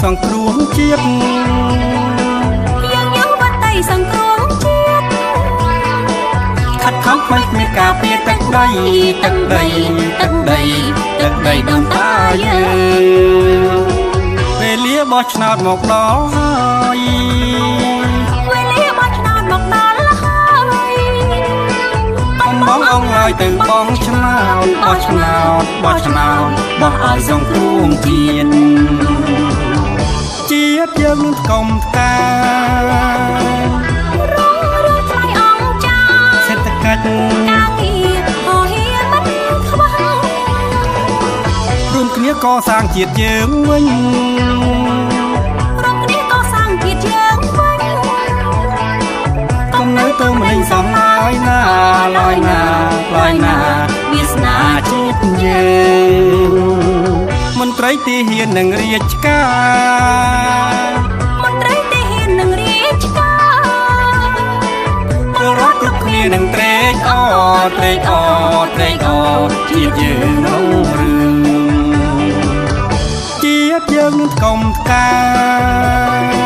សង្គ្រោះជាតិយើងវត្តតីសង្គ្រោះជាតិខិតខំផ្នែកមានការពារទឹកដីទឹកដីទឹកដីទឹកដីដូនតាយើងពេលលាបោះឆ្នោតមកដល់ហើយពេលលាបោះឆ្នោតមកដល់ហើយកំបងអងឡើយទៅបងឆ្នោតបោះឆ្នោតបោះឆ្នោតបោះឲ្យសង្គ្រោះជាតិយើងនឹងកុំផ្ការងរឿងថ្លៃអង្គចាសេដ្ឋកិច្ចការងារហោហៀមិនខ្វះរួមគ្នាកសាងជាតិយើងវិញរួមគ្នាកសាងជាតិយើងវិញកុំនៅទៅមិនសងឡើយណាឡើយណាឡើយណាវាសនាជាតិយើងមន្ត្រីទីហ៊ាននិងរាជការមន្ត្រីទីហ៊ាននិងរាជការពលរដ្ឋគ្រប់គ្នានឹងត្រេកអរត្រេកអរត្រេកអរជាតិយើងរុងរឿងជាតិយើងនឹងកុំផ្ការ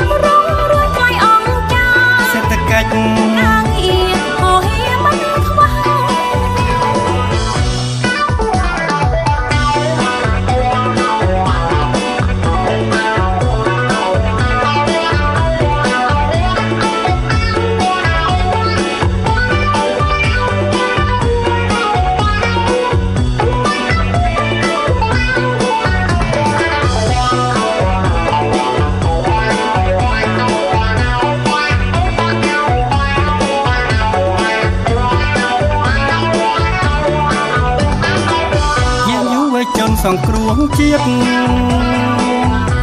ងរឿងថ្លៃអង្គចាសេដ្ឋកិច្ចការងារហោហៀមិនខ្វះជនសង្គ្រោះជាតិ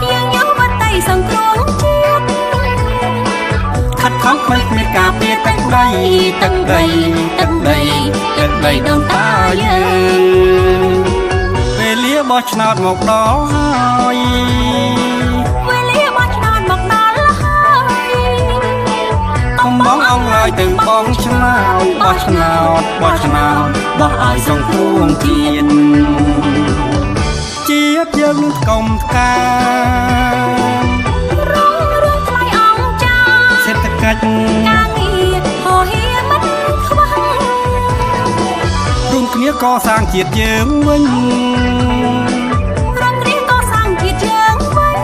យើងវត្តតីសង្គ្រោះជាតិខិតខំផ្នែកមានការពារទឹកដីទឹកដីទឹកដីទឹកដីដូនតាយើងពេលលាបោះឆ្នោតមកដល់ហើយពេលលាបោះឆ្នោតមកដល់ហើយកំបងអងឡើយទៅបងឆ្នោតបោះឆ្នោតបោះឆ្នោតបោះឲ្យសង្គ្រោះជាតិយើងនឹងកុំផ្ការងរឿងថ្លៃអង្គចាសេដ្ឋកិច្ចការងារហោហៀមិនខ្វះរួមគ្នាកសាងជាតិយើងវិញរួមគ្នាកសាងជាតិយើងវិញ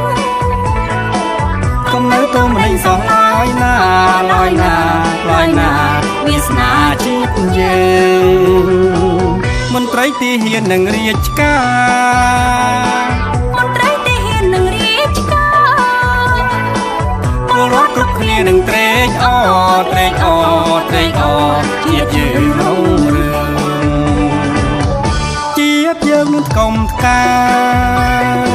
កុំនៅទៅមិនសោះឡើយណាឡើយណាឡើយណាវាសនាជាតិយើងមន្ត្រីទីហ៊ាននិងរាជការមន្ត្រីទីហ៊ាននិងរាជការពលរដ្ឋគ្រប់គ្នានឹងត្រេកអរត្រេកអរត្រេកអរជាតិយើងរុងរឿងជាតិយើងនឹងកុំផ្កា